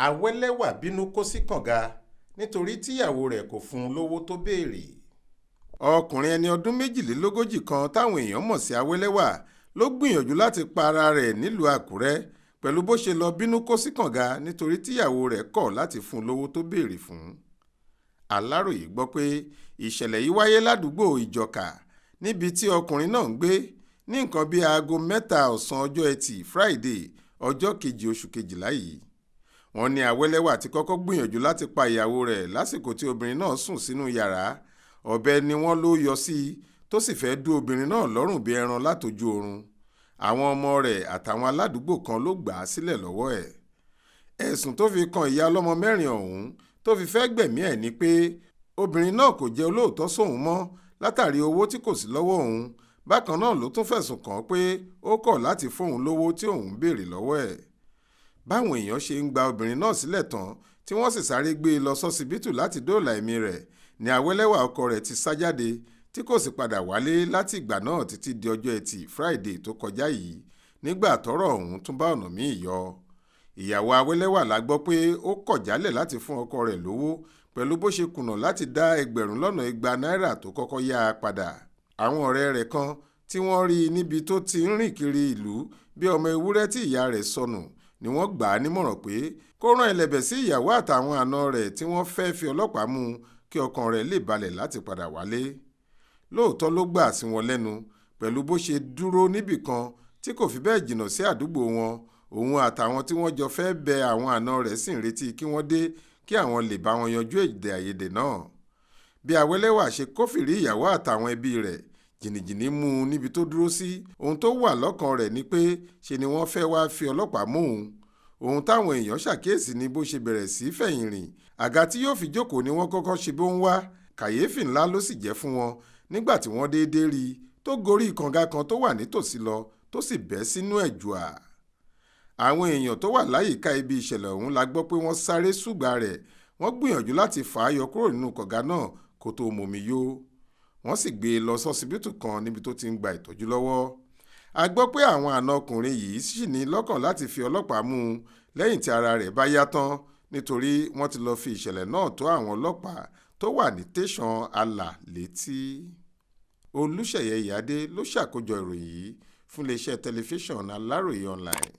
Awẹ́lẹ́wà bínú kó sí kànga nítorí tíyàwó rẹ̀ kò fún un lówó tó béèrè. Ọkùnrin ẹni ọdún 42 kan táwọn èèyàn mọ̀ sí Awẹ́lẹ́wà ló gbìyànjú láti pa ara rẹ̀ nílùú Àkúrẹ́ pẹ̀lú bó ṣe lọ bínú kó sí kànga nítorí tíyàwó rẹ̀ kọ̀ láti fún un lówó tó béèrè fún. Aláròyé gbọ́ pé ìṣẹ̀lẹ̀ yìí wáyé ládùúgbò Ìjọ̀ká níbi tí ọkùnrin náà ń gbé ní nǹkan bíi aago 3 ọ̀sán ọjọ́ Ẹtì Friday ọjọ́ 2 oṣù kejìlá yìí. Wọ́n ní Awẹ́lẹ́wà ti kọ́kọ́ gbìyànjú láti pa ìyàwó rẹ̀ lásìkò tí obìnrin náà sùn sínú yàrá. Ọ̀bẹ ni wọ́n ló yọ sí i tó sì fẹ́ dú obìnrin náà lọ́rùn bí ẹran látojú oorun. Àwọn ọmọ rẹ̀ àtàwọn aládùúgbò kan ló gbà á sílẹ̀ lọ́wọ́ ẹ̀. Ẹ̀sùn tó fi kan ìyá ọlọ́mọ 4 ọ̀hún tó fi fẹ́ gbẹ̀mí ẹ̀ ni pé obìnrin náà kò jẹ́ olóòótọ́ sóhun mọ́ látàrí owó tí kò sí lọ́wọ́ òun. Bákan náà ló tún fẹ̀sùn kàn pé ó kọ̀ láti fóun lówó tí òun béèrè lọ́wọ́ ẹ̀. Báwọn èèyàn ṣe ń gba obìnrin náà sílẹ̀ tán tí wọ́n sì sáré gbé e lọ sọ́sibítù láti dóòlà ẹ̀mí rẹ̀ ní Awẹ́lẹ́wà ọkọ rẹ̀ ti sá jáde tí kò sì padà wálé láti ìgbà náà títí di ọjọ́ Ẹtì Friday tó kọjá yìí nígbà tọ́rọ̀ ọ̀hún tún bá ọ̀nà míì yọ. Ìyàwó Awẹ́lẹ́wà la gbọ́ pé ó kọ̀ jálẹ̀ láti fún ọkọ rẹ̀ lówó pẹ̀lú bó ṣe kùnà láti dá 200 náírà tó kọ́kọ́ yá a padà. Àwọn ọ̀rẹ́ rẹ̀ kan tí wọ́n rí i níbi tó ti ń rìn kiri ìlú bí ọmọ ewúrẹ́ tí ìyá rẹ̀ sọnù ni wọ́n gbà á nímọ̀ràn pé kó rán ẹlẹ́bẹ̀ sí ìyàwó àtàwọn àna rẹ̀ tí wọ́n fẹ́ fi ọlọ́pàá mú kí ọkàn rẹ̀ lè balẹ̀ láti padà wálé. Lóòótọ́ ló gbà sí wọn lẹ́nu pẹ̀lú bó ṣe dúró níbì kan tí kò fi bẹ́ẹ̀ jìnnà sí àdúgbò wọn. Òun àtàwọn tí wọ́n jọ fẹ́ bẹ àwọn àna rẹ̀ sì ń retí kí wọ́n dé kí àwọn lè bá wọn yanjú èdè àìyedè náà. Bí Awẹ́lẹ́wà ṣe kófìrí ìyàwó àtàwọn ẹbí rẹ̀, jìnnìjìnnì mú un níbi tó dúró sí. Ohun tó wà lọ́kàn rẹ̀ ni pé ṣe ni wọ́n fẹ́ wá fi ọlọ́pàá mú òun. Ohun táwọn èèyàn ṣàkíyèsí ni bó ṣe bẹ̀rẹ̀ sí fẹ̀yìn rìn. Àga tí yóò fi jókòó ni wọ́n kọ́kọ́ ṣe bó ń wá. Kàyéfì ńlá ló sì jẹ́ fún wọn nígbà tí wọ́n déédé rí i tó gorí kànga kan tó wà nítòsí lọ tó sì bẹ́ sínú ẹ̀jùà. Àwọn èèyàn tó wà láyìíká ibi ìṣẹ̀lẹ̀ ọ̀hún la gbọ́ pé wọ́n sáré ṣùgbà rẹ̀. Wọ́n gbìyànjú láti fà á yọ kúrò nínú kànga náà kó tó mọ̀mí yó. Wọ́n sì gbé e lọ sọ́sibítù kan níbi tó ti ń gba ìtọ́jú lọ́wọ́. A gbọ́ pé àwọn àna ọkùnrin yìí sì ní lọ́kàn láti fi ọlọ́pàá mú un lẹ́yìn tí ara rẹ̀ bá yá tán nítorí wọ́n ti lọ fi ìṣẹ̀lẹ̀ náà tó àwọn ọlọ́pàá tó wà ní tẹ̀sán Àlà létí. Olúṣèyẹ Ìyádé ló ṣàkójọ ìròyìn yìí fún iléeṣẹ́ tẹlifíṣàn Aláròyé online.